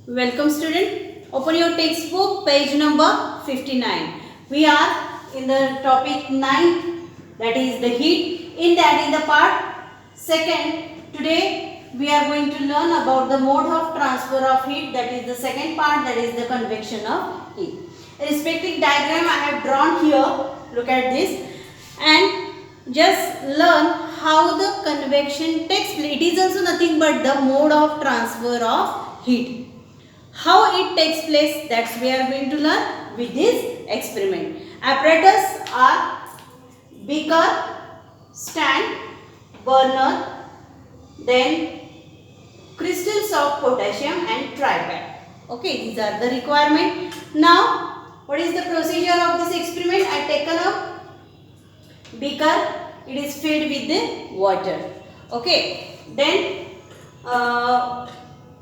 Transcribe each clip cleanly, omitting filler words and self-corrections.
Welcome student. Open your textbook page number 59. We are in the topic 9, that is the heat. In the part 2nd, today we are going to learn about the mode of transfer of heat, that is the second part, that is the convection of heat. A respective diagram I have drawn here. Look at this and just learn how the convection takes place. It is also nothing but the mode of transfer of heat. How it takes place, that's we are going to learn with this experiment. Apparatus are beaker, stand, burner, then crystals of potassium and tripod. Okay, these are the requirement. Now, what is the procedure of this experiment? I have taken a beaker, it is filled with the water. Okay, then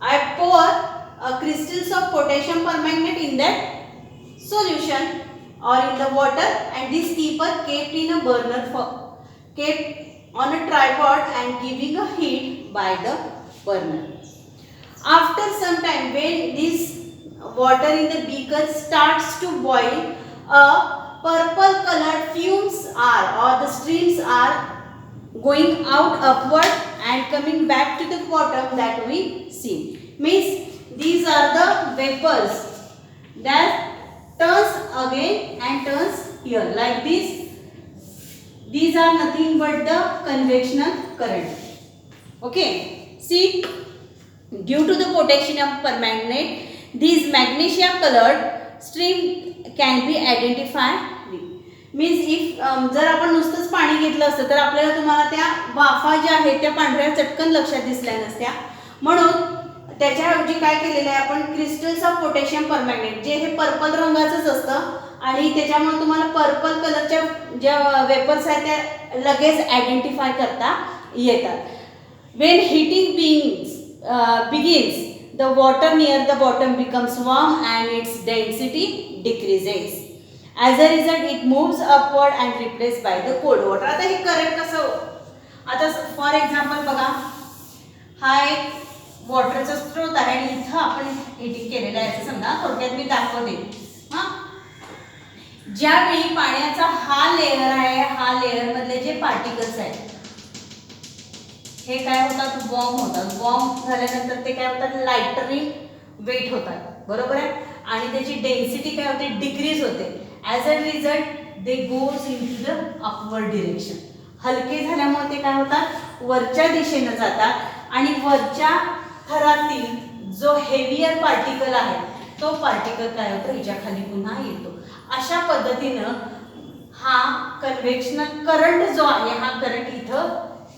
I pour crystals of potassium permanganate in that solution or in the water, and this keeper kept in a burner kept on a tripod and giving a heat by the burner. After some time, when this water in the beaker starts to boil, a purple colored fumes are or the streams are going out upward and coming back to the bottom, that we see. Means these are the vapors that turns again and turns here like this. These are nothing but the convectional current. Okay, see, due to the potassium permanganate, these magnesia colored stream can be identified. Means if जर आपण नुसतंच पाणी घेतलं असतं तर आपल्याला तुम्हाला त्या वाफा ज्या आहेत त्या पांढऱ्या चटकन लक्षात दिसल्या नसत्या. म्हणून त्याच्याऐवजी काय केलेलं आहे आपण, क्रिस्टल्स ऑफ पोटॅशियम परमॅंगनेट, जे हे पर्पल रंगाचंच असतं आणि त्याच्यामुळे तुम्हाला पर्पल कलरच्या ज्या वेपर्स आहेत त्या लगेच आयडेंटिफाय करता येतात. When heating begins, the water near the bottom becomes warm and its density decreases. As a result, it moves upward and replaced by the cold water. आता हे करंट कसं, आता फॉर एक्झाम्पल बघा, हा एक वॉटरचा स्रोत आहे आणि इथं आपण हिटिंग केलेलं आहे असं समजा. थोडक्यात मी दाखवते. हां, ज्यावेळी पाण्याचा हा लेअर आहे, हा लेअर मधले जे पार्टिकल्स आहेत हे काय होतात, वॉर्म होतात. वॉर्म झाल्यानंतर ते काय होतात, लाइटरी वेट होतात, बरोबर आहे, आणि त्याची डेन्सिटी काय होते, डिक्रीज होते. As a result they goes into the upward direction. हलके झाल्यामुळे ते काय होतात, वरच्या दिशेनं जातात आणि वरच्या थरातील जो हेवियर पार्टिकल आहे तो पार्टिकल काय होतो, हिच्या खाली पुन्हा येतो. अशा पद्धतीनं हा कन्व्हेक्शनल करंट जो आहे, हा करंट इथं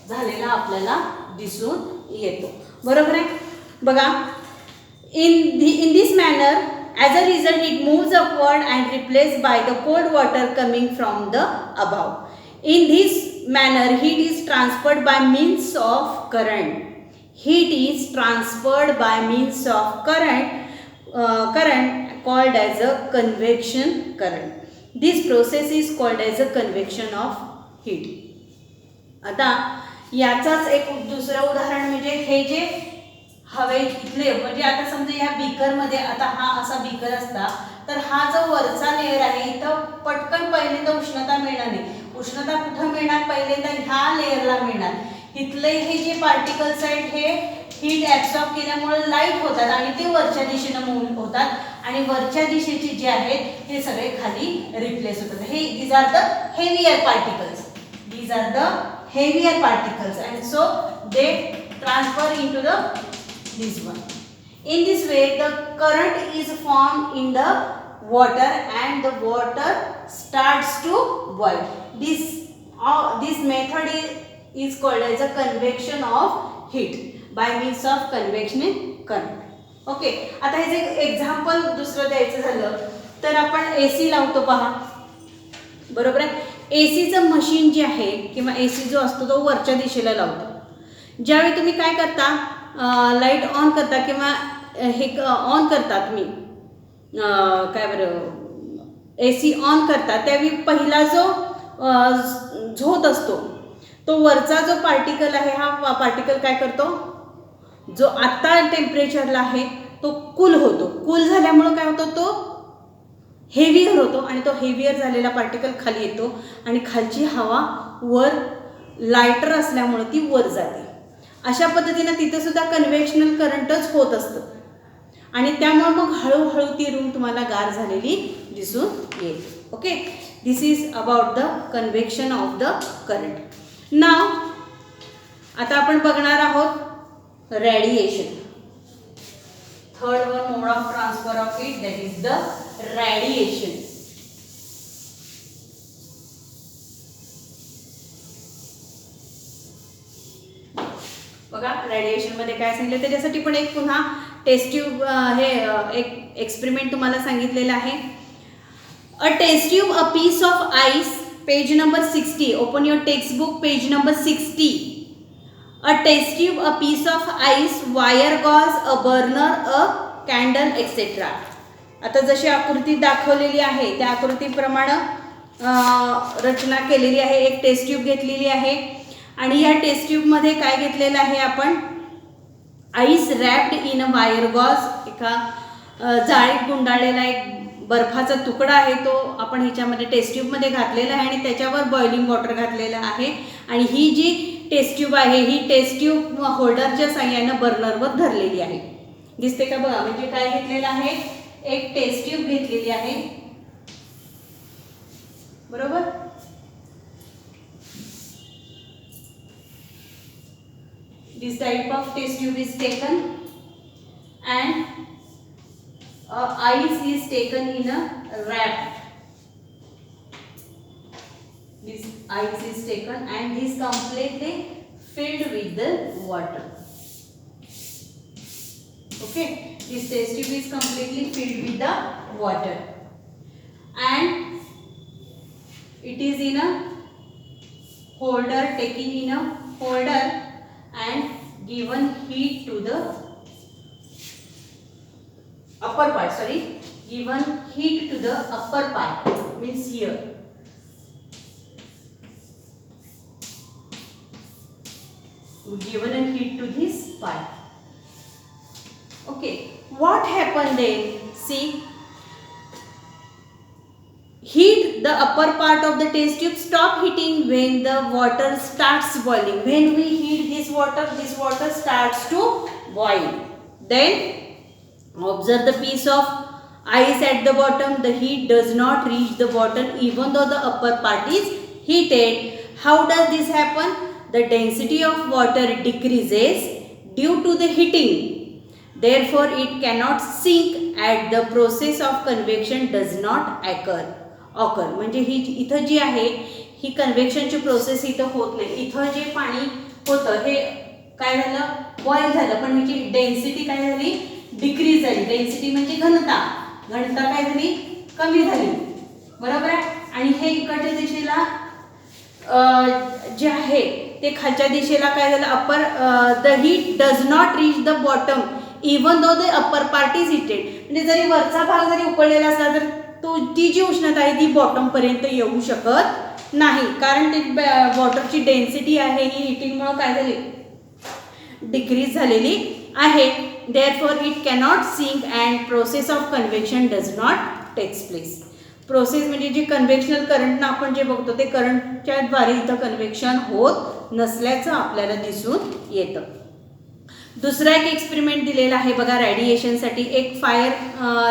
झालेला आपल्याला दिसून येतो, बरोबर आहे. बघा, in this manner, as a result, it moves upward and replaced by the cold water coming from the above. In this manner, heat is transferred by means of current. Heat is transferred by means of current called as a convection current. This process is called as a convection of heat. आता याचाच एक दुसरं उदाहरण म्हणजे हे जे हवे इथले, म्हणजे आता समजा या बीकरमध्ये, आता हा असा बीकर असता तर हा जो वरचा लेअर आहे इथं पटकन पहिल्यांदा उष्णता मिळणार नाही. उष्णता कुठं मिळणार, पहिल्यांदा ह्या लेअरला मिळणार. इथले हे जे पार्टिकल्स आहेत हे हीट ॲब्सॉर्ब केल्यामुळे लाईट होतात आणि ते वरच्या दिशेनं मूव्ह होतात आणि वरच्या दिशेचे जे आहेत हे सगळे खाली रिप्लेस होतात. हे these are the heavier particles. These are the heavier particles and so they transfer into this one. In this way, the current is formed in the water and the water starts to boil. This method is called as a convection of heat by means of convection current. Okay. आता हे जे example दुसरं द्यायचं झालं तर आपण AC लावतो पहा, बरोबर आहे. एसीचं मशीन जे आहे किंवा एसी जो असतो तो वरच्या दिशेला लावतो. ज्यावेळी तुम्ही काय करता, लाईट ऑन करता किंवा हे ऑन करता तुम्ही, काय बरं, एसी ऑन करता त्यावेळी पहिला जो झोत असतो तो वरचा जो पार्टिकल आहे हा पार्टिकल काय करतो, जो आता टेम्परेचरला आहे तो कूल होतो. कूल झाल्यामुळं काय होतं, तो हेवियर होतो आणि तो हेवियर झालेला पार्टिकल खाली येतो आणि खालची हवा वर लायटर असल्यामुळे ती वर जाते. अशा पद्धतीने तिथे सुद्धा कन्व्हेक्शनल करंटच होत असतं आणि त्यामुळे मग हळूहळू ती रूम तुम्हाला गार झालेली दिसून येईल. Okay, this is about the convection of the current. Now आता आपण बघणार आहोत radiation. Third one mode of transfer of heat, that is the radiation. बघा रेडिएशन मध्ये काय सांगितलं त्याच्यासाठी पण एक पुन्हा टेस्ट ट्यूब हे एक एक्सपेरिमेंट तुम्हाला सांगितलेलं आहे. A test tube, a piece of ice, page number 60. Open your text book, page number 60. A test tube, a piece of ice, wire gauze, a burner, a candle etcetera. आता जशी आकृती दाखवलेली आहे त्या आकृतीप्रमाणे रचना केलेली आहे. एक टेस्ट ट्यूब घेतलेली आहे आणि या टेस्ट ट्यूबमध्ये काय घेतलेलं आहे आपण, ice wrapped in a wire gauze. एका जाळीत गुंडाळलेला एक बर्फाचा तुकडा आहे तो आपण ह्याच्यामध्ये टेस्ट ट्यूबमध्ये घातलेला आहे आणि त्याच्यावर बॉइलिंग वॉटर घातलेलं आहे. आणि ही जी टेस्ट ट्यूब आहे ही टेस्ट ट्यूब होल्डरच्या साहाय्यानं बर्नरवर धरलेली आहे. दिसते का बघा, म्हणजे काय घेतलेलं आहे, एक टेस्ट ट्यूब घेतलेली आहे. बरोबर, this type of test tube is taken and ice is taken in a wrap. This ice is taken and is completely filled with the water. Okay, this test tube is completely filled with the water and it is in a holder, taken in a holder and given heat to the upper part, given heat to the upper part, means here. Given a heat to this part. Okay, what happened then? See, heat the upper part of the test tube, stop heating when the water starts boiling. When we heat this water starts to boil. Then observe the piece of ice at the bottom. The heat does not reach the bottom even though the upper part is heated. How does this happen? The density of water decreases due to the heating. Therefore it cannot sink at the process of convection does not occur. म्हणजे ही इथं जी आहे ही कन्व्हेक्शनची process इथं होत नाही. इथं जे पाणी होतं हे काय झालं, बॉईल झालं, पण ह्याची डेन्सिटी काय झाली, डिक्रीज झाली. डेन्सिटी म्हणजे घनता काय झाली, कमी झाली. बरोबर आहे. आणि हे इकडच्या दिशेला जे आहे ते खालच्या दिशेला काय झालं, upper the heat does not reach the bottom even though the upper part is heated. म्हणजे जरी वरचा भाग जरी उकळलेला असला तर ती जी उष्णता आहे ती बॉटम पर्यंत येऊ शकत नाही, कारण ते वॉटरची डेन्सिटी आहे ही हिटिंगमुळे काय झाली, डिक्रीज झालेली आहे. Therefore it cannot sink and process of convection does not takes place. Process म्हणजे जे कन्व्हेक्शनल करंटनं आपण जे बघतो ते करंटच्या द्वारे इथं कन्व्हेक्शन होत नसल्याचं आपल्याला दिसून येतं. दुसरा एक एक्सपेरिमेंट दिलेला आहे बघा रेडिएशनसाठी. एक fire,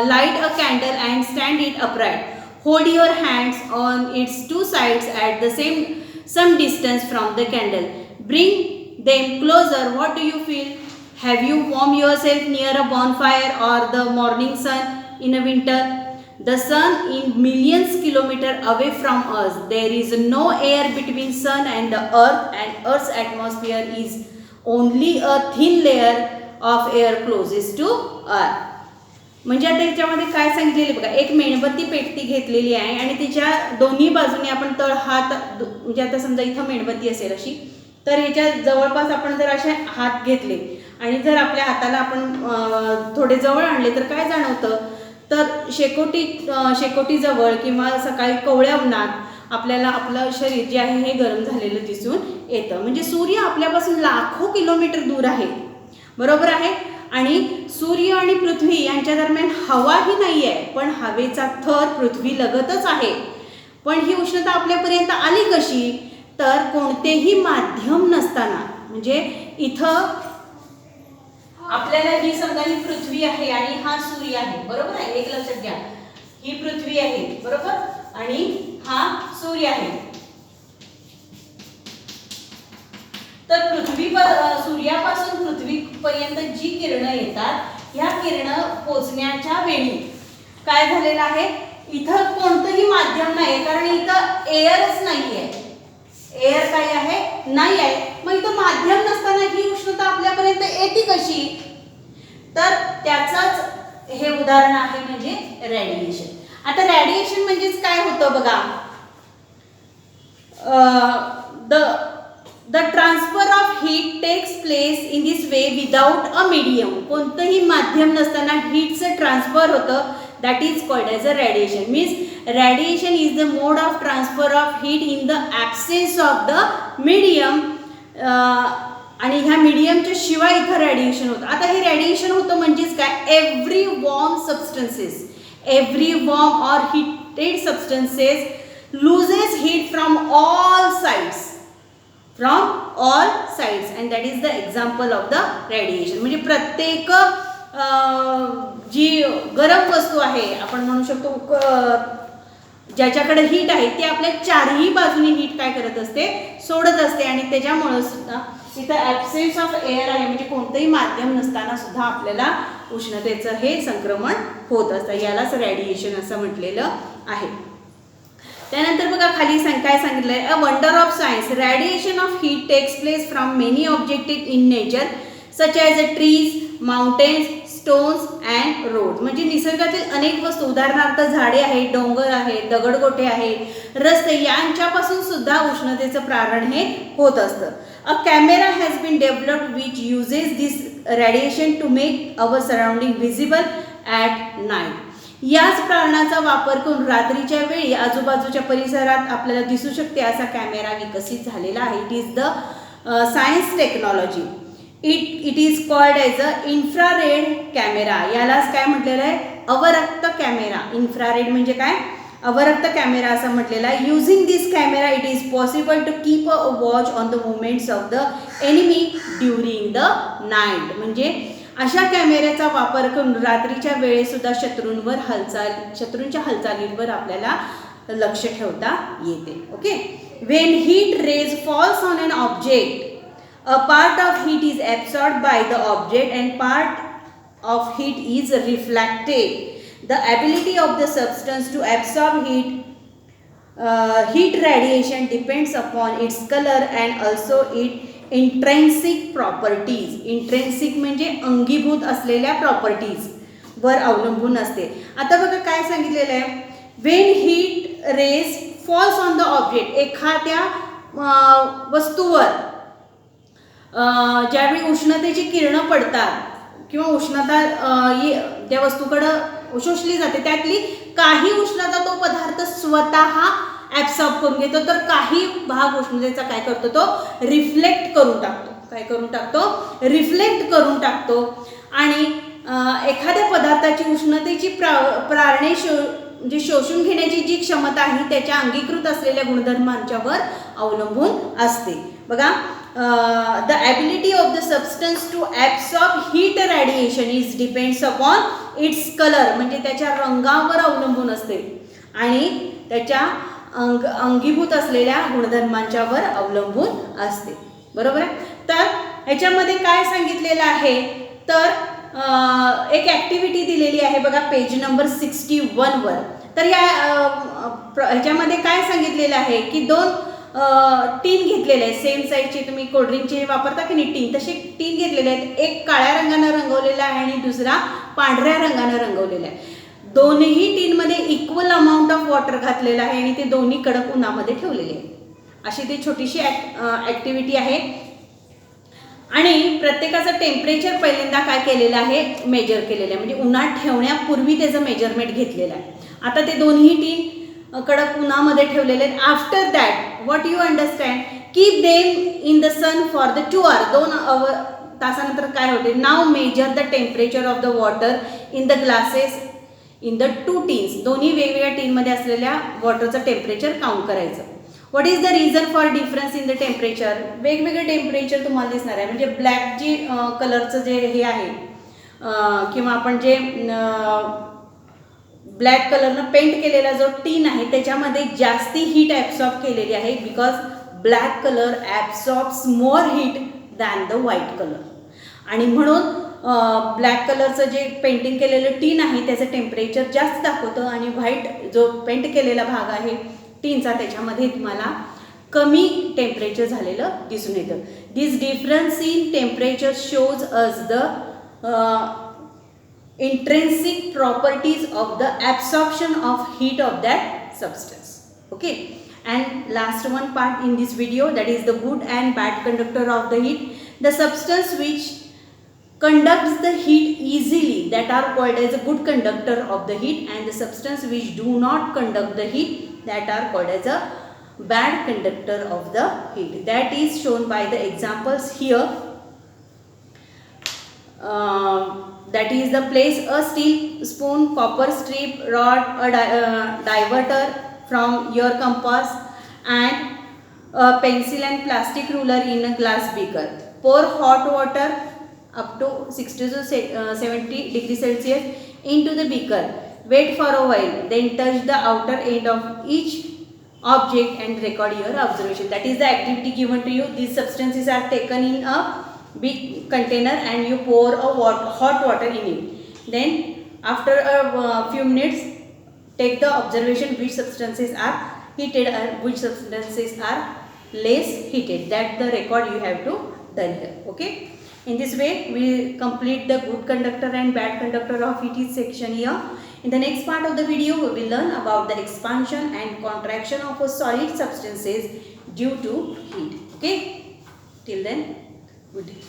light a candle and stand it upright. Hold your hands on its two sides at the same distance from the candle. Bring them closer. What do you feel? Have you warm yourself near a bonfire or the morning sun in a winter? The sun is millions kilometers away from us. There is no air between sun and the earth, and earth's atmosphere is only a thin layer of air closest to earth. म्हणजे आता याच्यामध्ये काय सांगितलेले बघा, एक मेणबत्ती पेटती घेतलेली आहे आणि तिच्या दोन्ही बाजूने आपण तळ हात, म्हणजे आता समजा इथं मेणबत्ती असेल अशी, तर ह्याच्या जवळपास आपण जर असे हात घेतले आणि जर आपल्या हाताला आपण थोडे जवळ आणले तर काय जाणवतं, तर शेकोटीजवळ किंवा सकाळी कोवळ्या उन्हात आपल्याला आपलं शरीर जे आहे हे गरम झालेलं दिसून येतं. म्हणजे सूर्य आपल्यापासून लाखो किलोमीटर दूर आहे. बरोबर आहे. आणि सूर्य आणि पृथ्वी यांच्या दरम्यान हवाही नाही आहे, पण हवेचा थर पृथ्वी लगतच आहे. पण ही उष्णता आपल्यापर्यंत आली कशी? तर कोणतेही माध्यम नसताना. म्हणजे इथं आपल्याला ही समजा ही पृथ्वी आहे आणि हा सूर्य आहे, बरोबर आहे. एक लक्षात घ्या, ही पृथ्वी आहे, बरोबर, आणि हा सूर्य आहे. तर सूर्यापासून पृथ्वीपर्यंत जी किरणं येतात, ह्या किरणं पोचण्याच्या वेळी काय झालेलं आहे, इथं कोणतंही माध्यम नाही, कारण इथं एअरच नाही आहे. एअर काय आहे? नाही आहे. मग इथं माध्यम नसताना ही उष्णता आपल्यापर्यंत येते कशी? तर त्याचंच हे उदाहरण आहे म्हणजे रेडिएशन. आता रेडिएशन म्हणजेच काय होतं बघा, the transfer of heat takes place in this way without a medium. कोणतंही माध्यम नसताना हीटचं ट्रान्सफर होतं, that is called as a radiation. Means radiation is the mode of transfer of heat in the absence of the medium. आणि ह्या मीडियमच्या शिवाय इथं radiation होतं. आता हे रेडिएशन होतं म्हणजेच काय, every warm substances, every warm or heated substances loses heat from all sides, from all sides, and that is the example of the radiation. म्हणजे प्रत्येक जी गरम वस्तू आहे, आपण म्हणू शकतो ज्याच्याकडे हीट आहे, ते आपल्या चारही बाजूने हीट काय करत असते, सोडत असते. आणि त्याच्यामुळे सुद्धा इथं ॲब्सेन्स ऑफ एअर आहे, म्हणजे कोणतंही माध्यम नसताना सुद्धा आपल्याला उष्णतेचं हे संक्रमण होत असतं. यालाच रेडिएशन असं म्हटलेलं आहे. त्यानंतर बघा खाली काय सांगितलंय, a wonder of science, radiation of heat takes place from many object in nature such as a trees, mountains, stones and road. म्हणजे निसर्गातील अनेक वस्तू, उदाहरणार्थ झाडे आहेत, डोंगर आहेत, दगडगोटे आहेत, रस्ते, यांच्यापासून सुद्धा उष्णतेचं प्रारण हे होत असतं. A camera has been developed which uses this radiation to make our surrounding visible at night. याच प्रारणाचा वापर करून रात्रीच्या वेळी आजूबाजूच्या परिसरात आपल्याला दिसू शकते असा कॅमेरा विकसित झालेला आहे. It is the science technology. It is called as a infrared camera. यालाच काय म्हटलेलं आहे, अवरक्त कॅमेरा. इन्फ्रारेड म्हणजे काय, अवरक्त कॅमेरा असं म्हटलेलं आहे. Using this camera it is possible to keep a watch on the movements of the enemy during the night. म्हणजे अशा कॅमेऱ्याचा वापर करून रात्रीच्या वेळेसुद्धा शत्रूंच्या हालचालींवर आपल्याला लक्ष ठेवता येते. Okay. When heat rays falls on an object, a part of heat is absorbed by the object and part of heat is reflected. The ability of the substance to absorb heat radiation depends upon its color and also its intrinsic properties. Intrinsic म्हणजे अंगीभूत असलेल्या properties वर अवलंबून असते. आता बघा काय सांगितलेलं आहे, when heat rays falls on the object, एखाद्या वस्तूवर ज्यावेळी उष्णतेची किरणं पडतात किंवा उष्णता त्या वस्तूकडं शोषली जाते, त्यातली काही उष्णता तो पदार्थ स्वतः ॲब्सॉर्ब करून घेतो, तर काही भाग उष्णतेचा काय करतो, तो रिफ्लेक्ट करून टाकतो. काय करून टाकतो, रिफ्लेक्ट करून टाकतो. आणि एखाद्या पदार्थाची उष्णतेची प्रारणे म्हणजे शोषून घेण्याची जी क्षमता आहे त्याच्या अंगीकृत असलेल्या गुणधर्मांच्यावर अवलंबून असते. बघा, the ability of the substance to absorb heat radiation is depends upon its color. म्हणजे त्याच्या रंगावर अवलंबून असते आणि त्याच्या अंगीभूत असलेल्या गुणधर्मांच्यावर अवलंबून असते. बरोबर आहे. तर ह्याच्यामध्ये काय सांगितलेलं आहे, तर एक ॲक्टिव्हिटी दिलेली आहे बघा पेज नंबर 61 वर. तर या ह्याच्यामध्ये काय सांगितलेलं आहे की दोन टीन घेतलेले आहेत, सेम साईजचे. तुम्ही कोल्ड्रिंकचे वापरता की नाही टीन, तसे टीन घेतलेले आहेत. एक काळ्या रंगानं रंगवलेला आहे आणि दुसरा पांढऱ्या रंगानं रंगवलेला आहे. दोन्ही टीनमध्ये इक्वल अमाऊंट ऑफ वॉटर घातलेलं आहे आणि ते दोन्ही कडक उन्हामध्ये ठेवलेले आहेत. अशी ती छोटीशी ॲक्टिव्हिटी आहे. आणि प्रत्येकाचं टेम्परेचर पहिल्यांदा काय केलेलं आहे, मेजर केलेलं आहे. म्हणजे उन्हात ठेवण्यापूर्वी त्याचं मेजरमेंट घेतलेलं आहे. आता ते दोन्ही टीन कडक उन्हामध्ये ठेवलेले आहेत. After that what you understand, keep them in the sun for the 2 hours. तासानंतर काय होते. Now measure the temperature of the water in the glasses in the 2 tins. दोन्ही वेगवेगळ्या टीनमध्ये असलेल्या वॉटरचं टेम्परेचर काउंट करायचं. What is the reason for difference in the temperature. वेगवेगळे टेम्परेचर तुम्हाला दिसणार आहे. म्हणजे ब्लॅक जे कलरचं जे हे आहे किंवा आपण जे ब्लॅक कलरनं पेंट केलेला जो टीन आहे त्याच्यामध्ये जास्ती हीट ॲब्सॉर्ब केलेली आहे. Because black colour absorbs more heat than the white colour. आणि म्हणून ब्लॅक कलरचं जे पेंटिंग केलेलं टीन आहे त्याचं टेम्परेचर जास्त दाखवतं आणि व्हाईट जो पेंट केलेला भाग आहे टीनचा त्याच्यामध्ये तुम्हाला कमी टेम्परेचर झालेलं दिसून येतं. This difference in temperature shows us the intrinsic properties of the absorption of heat of that substance. Okay, and last one part in this video, that is the good and bad conductor of the heat. The substance which conducts the heat easily, that are called as a good conductor of the heat, and the substance which do not conduct the heat, that are called as a bad conductor of the heat. That is shown by the examples here. That is the place a steel spoon, copper strip, rod, a diverter from your compass, and a pencil and plastic ruler in a glass beaker. Pour hot water up to 60 to 70 degrees Celsius into the beaker. Wait for a while, then touch the outer end of each object and record your observation. That is the activity given to you. These substances are taken in a big container and you pour a hot water in it. Then after a few minutes take the observation which substances are heated and which substances are less heated. That the record you have to done here. Okay, in this way we complete the good conductor and bad conductor of heat section here. In the next part of the video we will learn about the expansion and contraction of a solid substances due to heat. Okay, till then, good day.